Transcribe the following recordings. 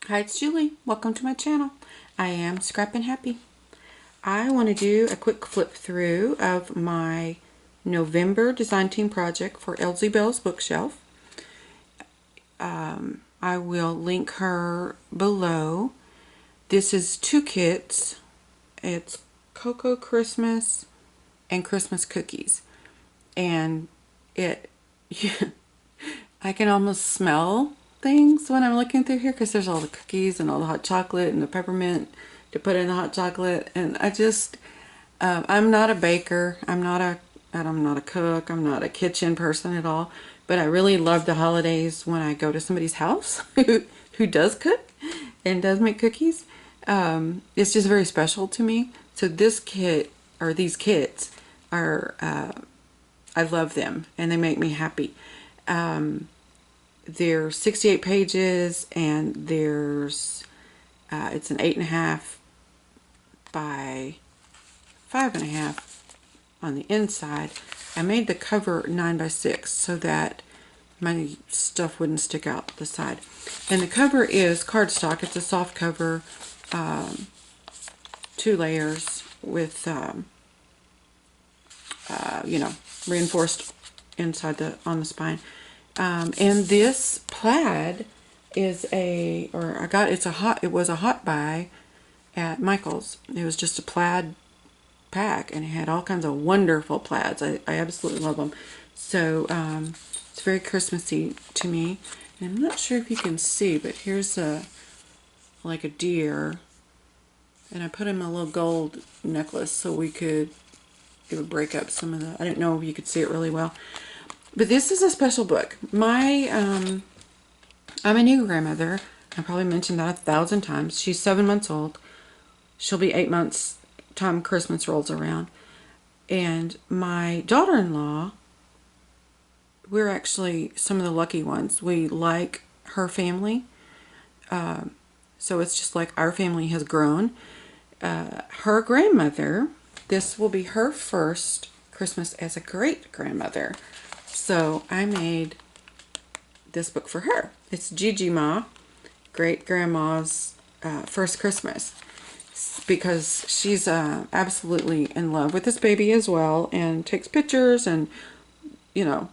Hi, it's Julie. Welcome to my channel. I am Scrappin' Happy. I want to do a quick flip through of my November design team project for Elsie Bell's bookshelf. I will link her below. This is two kits. It's Cocoa Christmas and Christmas cookies. And it, I can almost smell things when I'm looking through here because there's all the cookies and all the hot chocolate and the peppermint to put in the hot chocolate. And I just, I'm not a baker. I'm not a cook. I'm not a kitchen person at all. But I really love the holidays when I go to somebody's house who does cook and does make cookies. It's just very special to me. So this kit, or these kits, are, I love them and they make me happy. There's 68 pages and there's, it's an 8.5 by 5.5 on the inside. I made the cover 9 by 6 so that my stuff wouldn't stick out the side. And the cover is cardstock. It's a soft cover, 2 layers with, you know, reinforced inside on the spine. And this plaid is it was a hot buy at Michael's. It was just a plaid pack and it had all kinds of wonderful plaids. I absolutely love them. So it's very Christmassy to me. And I'm not sure if you can see, but here's like a deer. And I put him a little gold necklace so it would break up some of the, I didn't know if you could see it really well. But this is a special book. I'm a new grandmother. I probably mentioned that 1,000 times. She's 7 months old. She'll be 8 months time Christmas rolls around. And my daughter-in-law, we're actually some of the lucky ones. We like her family. So it's just like our family has grown. Her grandmother, this will be her first Christmas as a great-grandmother. So I made this book for her. It's Gigi Ma, great grandma's first Christmas, because she's absolutely in love with this baby as well, and takes pictures and, you know,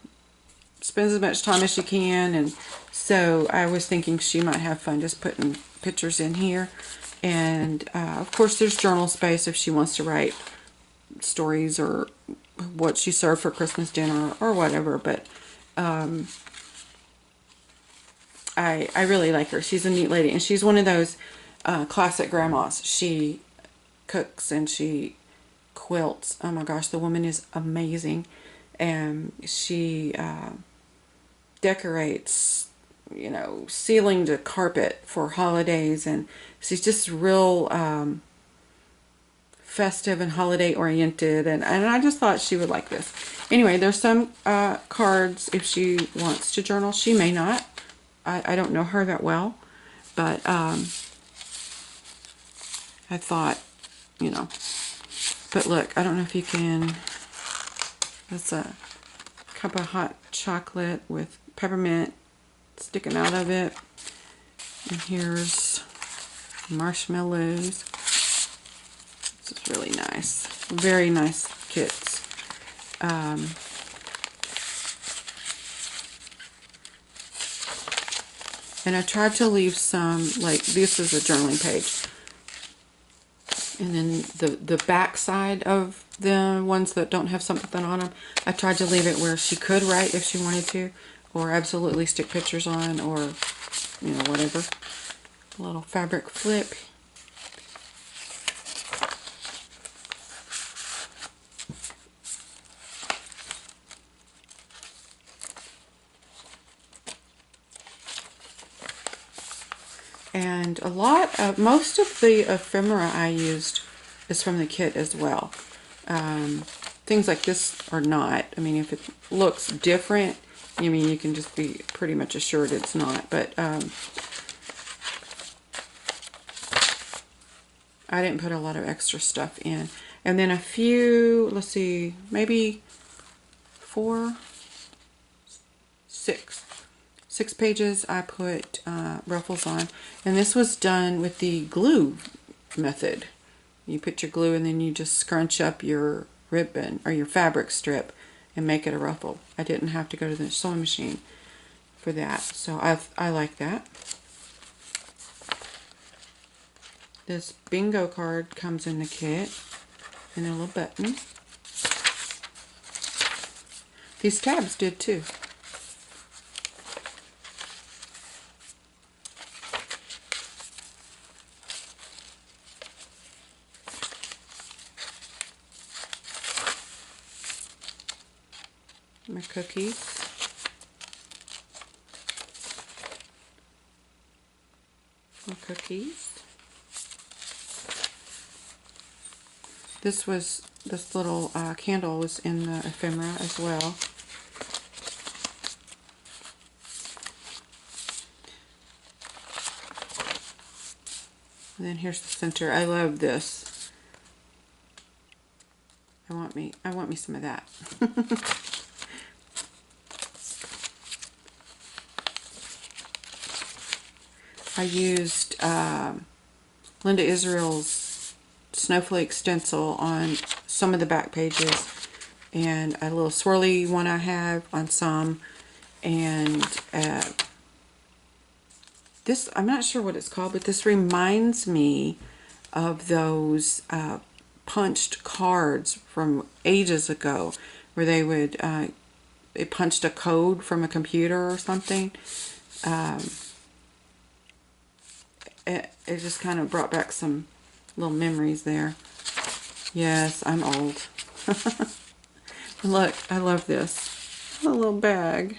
spends as much time as she can. And so I was thinking she might have fun just putting pictures in here. And of course there's journal space if she wants to write stories or what she served for Christmas dinner or whatever. But I really like her. She's a neat lady, and she's one of those classic grandmas. She cooks and she quilts. Oh my gosh, the woman is amazing. And she decorates, you know, ceiling to carpet for holidays, and she's just real festive and holiday oriented, and I just thought she would like this. Anyway, there's some cards if she wants to journal. She may not. I don't know her that well, but I thought, you know. But look, I don't know if you can, that's a cup of hot chocolate with peppermint sticking out of it. And here's marshmallows. This is really nice. Very nice kits. And I tried to leave some, like this is a journaling page. And then the back side of the ones that don't have something on them, I tried to leave it where she could write if she wanted to, or absolutely stick pictures on, or, you know, whatever. A little fabric flip. And most of the ephemera I used is from the kit as well. Things like this are not. I mean, if it looks different, I mean, you can just be pretty much assured it's not. But I didn't put a lot of extra stuff in. And then a few, let's see, maybe 4, 6 6 pages I put ruffles on, and this was done with the glue method. You put your glue and then you just scrunch up your ribbon or your fabric strip and make it a ruffle. I didn't have to go to the sewing machine for that, so I like that. This bingo card comes in the kit and a little button. These tabs did too. My cookies. My cookies. This little candle was in the ephemera as well. And then here's the center. I love this. I want me some of that. I used Linda Israel's snowflake stencil on some of the back pages, and a little swirly one I have on some, and this, I'm not sure what it's called, but this reminds me of those punched cards from ages ago, where they would they punched a code from a computer or something. It just kind of brought back some little memories there. Yes, I'm old. Look, I love this. A little bag.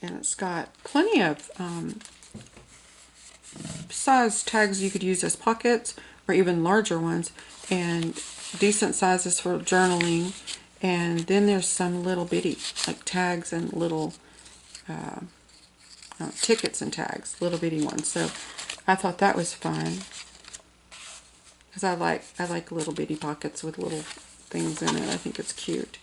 And it's got plenty of size tags you could use as pockets, or even larger ones, and decent sizes for journaling. And then there's some little bitty like tags and little tickets and tags, little bitty ones. So I thought that was fun, because I like little bitty pockets with little things in it. I think it's cute.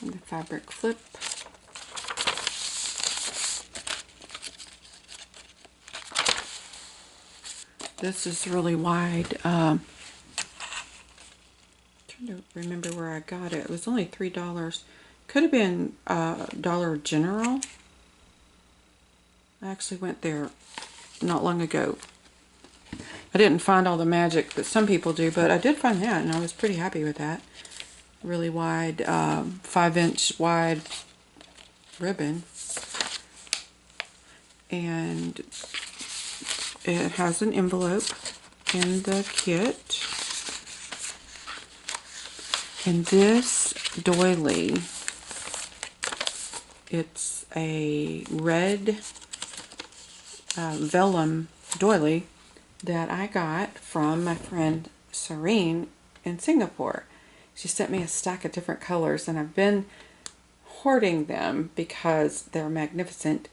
And the fabric flip. This is really wide. Trying to remember where I got it. It was only $3. Could have been Dollar General. I actually went there not long ago. I didn't find all the magic that some people do, but I did find that, and I was pretty happy with that. Really wide, 5-inch wide ribbon, and it has an envelope in the kit. And this doily, it's a red vellum doily that I got from my friend Serene in Singapore. She sent me a stack of different colors, and I've been hoarding them because they're magnificent,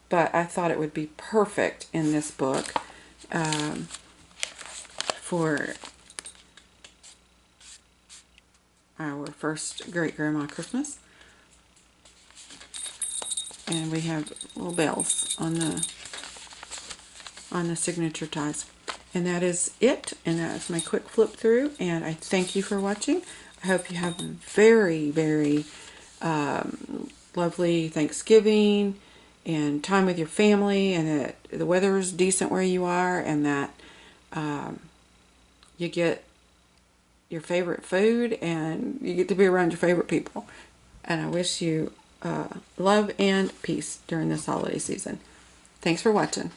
but I thought it would be perfect in this book for our first great-grandma Christmas. And we have little bells on the signature ties. And that is it, and that is my quick flip through, and I thank you for watching. I hope you have a very, very lovely Thanksgiving and time with your family, and that the weather is decent where you are, and that you get your favorite food and you get to be around your favorite people. And I wish you love and peace during this holiday season. Thanks for watching.